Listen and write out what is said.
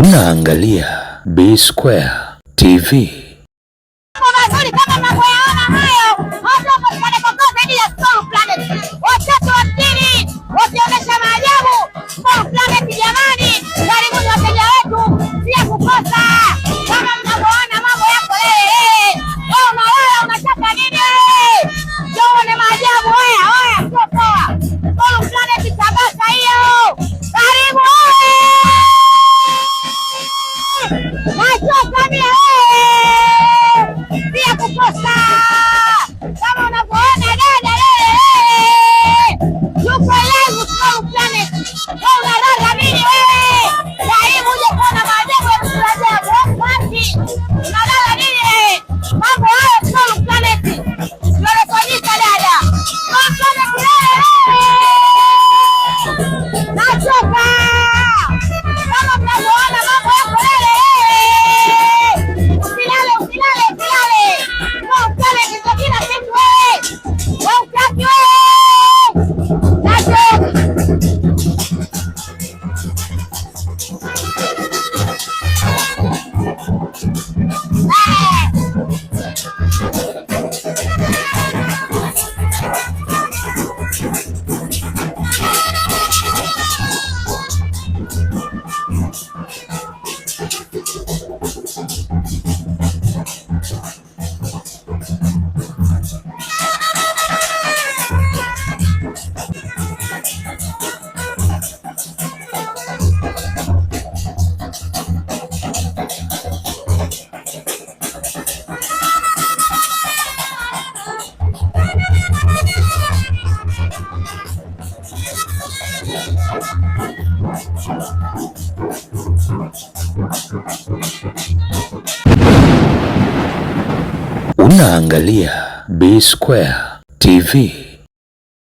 Unaangalia B Square TV. Mazuri kama mnavyoyaona hayo, hapo pale kwa zaidi ya Soul Planet. Watoto wa mjini wakionyesha maajabu. Soul Planet jamani, karibuni wateja wetu, si kukosa. Kama mnavyoona mambo yako wewe unalala unataka nini wewe? Njoo maajabu haya, sio poa. Soul Planet Tabasa hiyo. Karibu wewe. Nachoka mimi pia kukosa. Kama unavyoona dada yuko live Soul Planet. Unalala nini wewe? Karibu uje kuona maajabu ya maajabu. Wapi? Unalala nini? Mambo hayo Soul Planet. Tunarekodiza dada. Soul Planet nachoka. Kama mnavyoona mambo yako Unaangalia B Square TV.